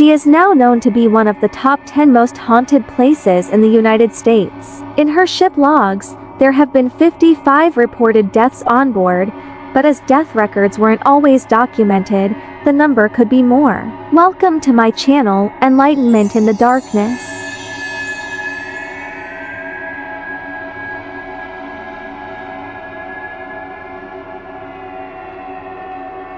She is now known to be one of the top 10 most haunted places in the United States. In her ship logs, there have been 55 reported deaths on board, but as death records weren't always documented, the number could be more. Welcome to my channel, Enlightenment in the Darkness.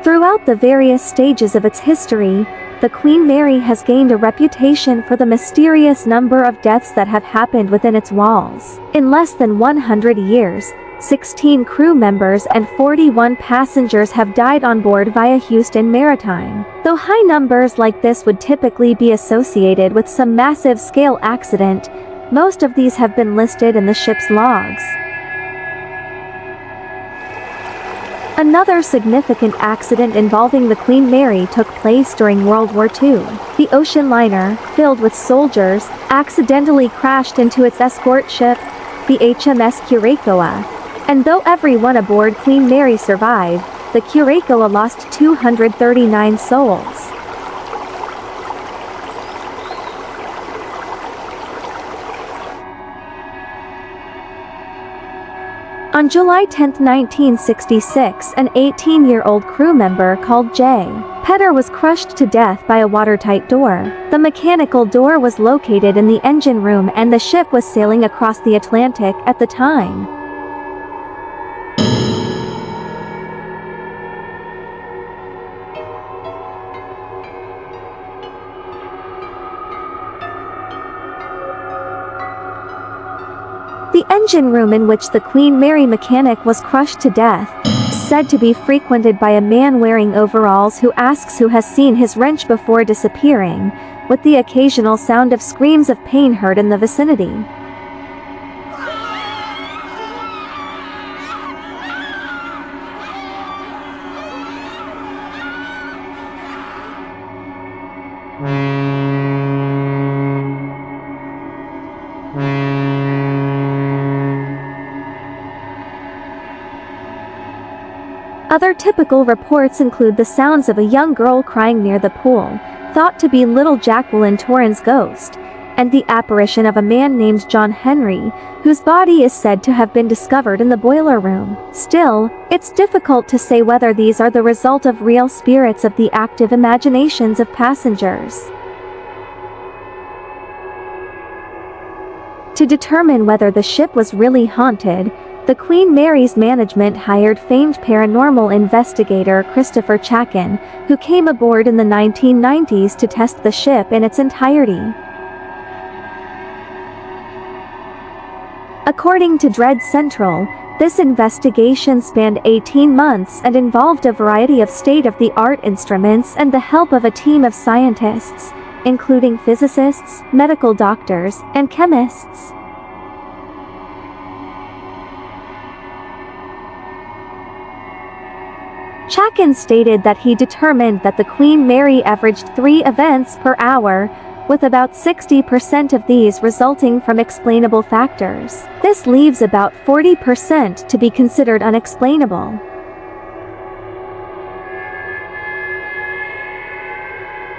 Throughout the various stages of its history, the Queen Mary has gained a reputation for the mysterious number of deaths that have happened within its walls. In less than 100 years, 16 crew members and 41 passengers have died on board via Houston Maritime. Though high numbers like this would typically be associated with some massive scale accident, most of these have been listed in the ship's logs. Another significant accident involving the Queen Mary took place during World War II. The ocean liner, filled with soldiers, accidentally crashed into its escort ship, the HMS Curaçao, and though everyone aboard Queen Mary survived, the Curaçao lost 239 souls. On July 10, 1966, an 18-year-old crew member called J. Petter was crushed to death by a watertight door. The mechanical door was located in the engine room and the ship was sailing across the Atlantic at the time. The engine room in which the Queen Mary mechanic was crushed to death is said to be frequented by a man wearing overalls who asks who has seen his wrench before disappearing, with the occasional sound of screams of pain heard in the vicinity. Other typical reports include the sounds of a young girl crying near the pool, thought to be little Jacqueline Torrens' ghost, and the apparition of a man named John Henry, whose body is said to have been discovered in the boiler room. Still, it's difficult to say whether these are the result of real spirits of the active imaginations of passengers. To determine whether the ship was really haunted, the Queen Mary's management hired famed paranormal investigator Christopher Chackin, who came aboard in the 1990s to test the ship in its entirety. According to Dread Central, this investigation spanned 18 months and involved a variety of state-of-the-art instruments and the help of a team of scientists, including physicists, medical doctors, and chemists. Chackin stated that he determined that the Queen Mary averaged 3 events per hour, with about 60% of these resulting from explainable factors. This leaves about 40% to be considered unexplainable.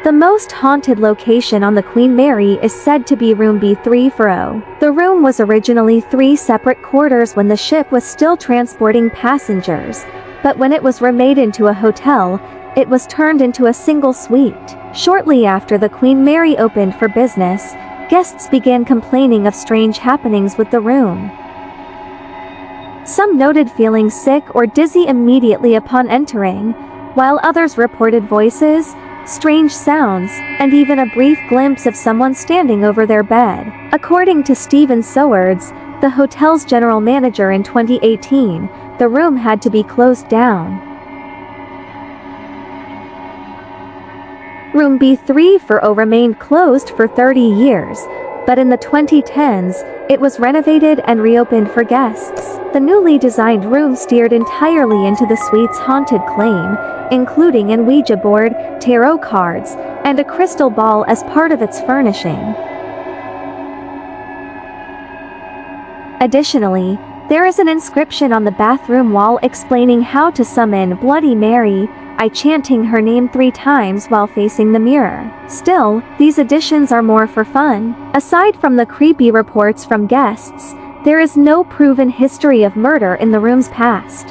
The most haunted location on the Queen Mary is said to be room B340. The room was originally 3 separate quarters when the ship was still transporting passengers, but when it was remade into a hotel, it was turned into a single suite. Shortly after the Queen Mary opened for business, guests began complaining of strange happenings with the room. Some noted feeling sick or dizzy immediately upon entering, while others reported voices, strange sounds, and even a brief glimpse of someone standing over their bed. According to Stephen Sowards, the hotel's general manager in 2018, the room had to be closed down. Room B340 remained closed for 30 years, but in the 2010s, it was renovated and reopened for guests. The newly designed room steered entirely into the suite's haunted claim, including an Ouija board, tarot cards, and a crystal ball as part of its furnishing. Additionally, There is an inscription on the bathroom wall explaining how to summon Bloody Mary by chanting her name 3 times while facing the mirror. Still, these additions are more for fun. Aside from the creepy reports from guests, there is no proven history of murder in the room's past.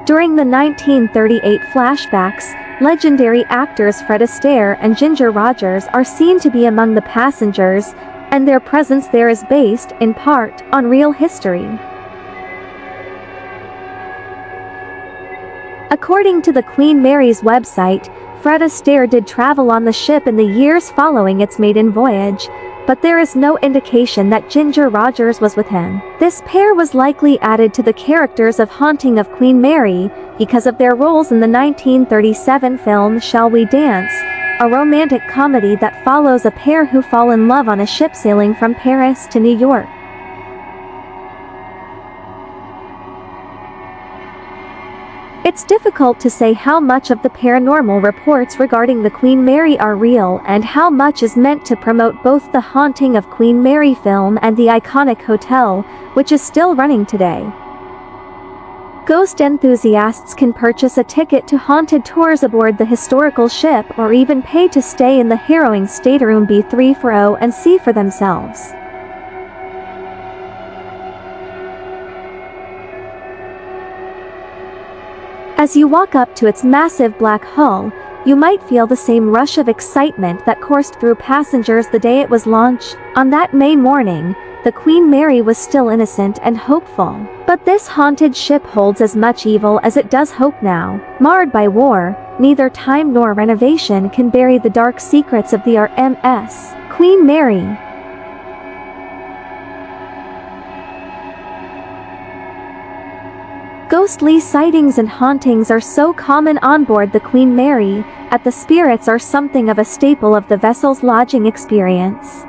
During the 1938 flashbacks, legendary actors Fred Astaire and Ginger Rogers are seen to be among the passengers, and their presence there is based, in part, on real history. According to the Queen Mary's website, Fred Astaire did travel on the ship in the years following its maiden voyage, but there is no indication that Ginger Rogers was with him. This pair was likely added to the characters of Haunting of Queen Mary because of their roles in the 1937 film Shall We Dance, a romantic comedy that follows a pair who fall in love on a ship sailing from Paris to New York. It's difficult to say how much of the paranormal reports regarding the Queen Mary are real and how much is meant to promote both the Haunting of Queen Mary film and the iconic hotel, which is still running today. Ghost enthusiasts can purchase a ticket to haunted tours aboard the historical ship or even pay to stay in the harrowing stateroom B340 and see for themselves. As you walk up to its massive black hull, you might feel the same rush of excitement that coursed through passengers the day it was launched. On that May morning, the Queen Mary was still innocent and hopeful. But this haunted ship holds as much evil as it does hope now. Marred by war, neither time nor renovation can bury the dark secrets of the RMS Queen Mary. Ghostly sightings and hauntings are so common on board the Queen Mary, that the spirits are something of a staple of the vessel's lodging experience.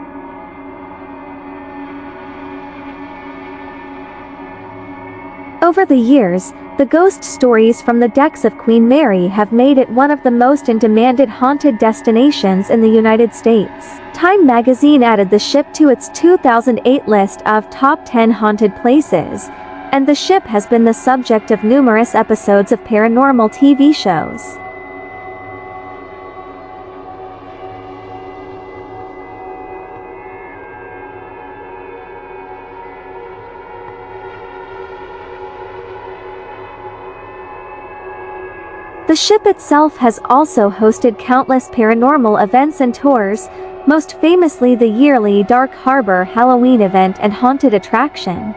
Over the years, the ghost stories from the decks of Queen Mary have made it one of the most in-demanded haunted destinations in the United States. Time magazine added the ship to its 2008 list of top 10 haunted places, and the ship has been the subject of numerous episodes of paranormal TV shows. The ship itself has also hosted countless paranormal events and tours, most famously the yearly Dark Harbor Halloween event and haunted attraction.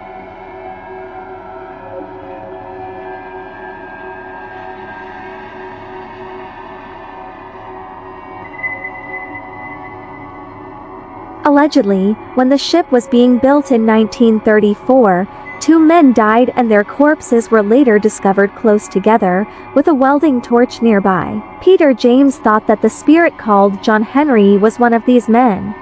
Allegedly, when the ship was being built in 1934, 2 men died and their corpses were later discovered close together, with a welding torch nearby. Peter James thought that the spirit called John Henry was one of these men.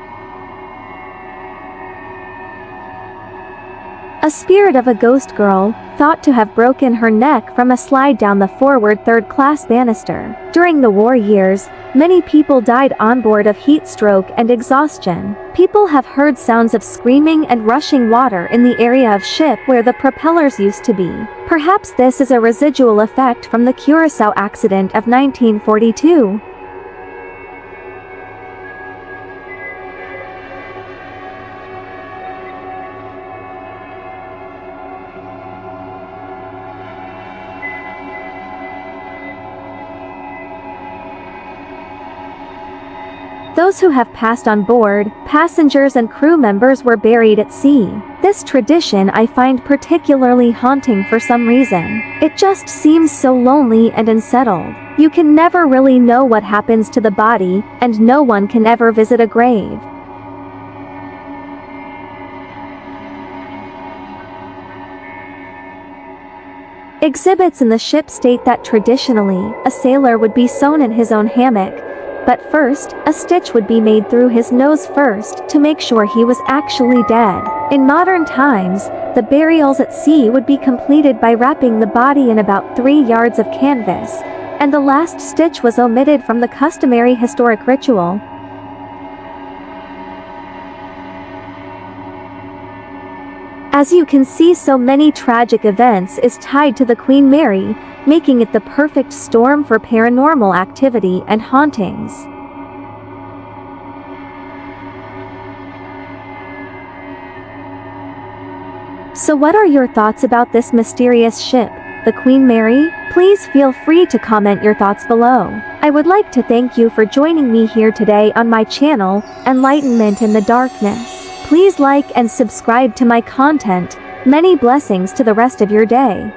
A spirit of a ghost girl, thought to have broken her neck from a slide down the forward third-class banister. During the war years, many people died on board of heat stroke and exhaustion. People have heard sounds of screaming and rushing water in the area of ship where the propellers used to be. Perhaps this is a residual effect from the Curaçao accident of 1942. Those who have passed on board, passengers and crew members were buried at sea. This tradition I find particularly haunting for some reason. It just seems so lonely and unsettled. You can never really know what happens to the body, and no one can ever visit a grave. Exhibits in the ship state that traditionally, a sailor would be sewn in his own hammock, but first, a stitch would be made through his nose first to make sure he was actually dead. In modern times, the burials at sea would be completed by wrapping the body in about 3 yards of canvas, and the last stitch was omitted from the customary historic ritual. As you can see, so many tragic events is tied to the Queen Mary, making it the perfect storm for paranormal activity and hauntings. So what are your thoughts about this mysterious ship, the Queen Mary? Please feel free to comment your thoughts below. I would like to thank you for joining me here today on my channel, Enlightenment in the Darkness. Please like and subscribe to my content. Many blessings to the rest of your day.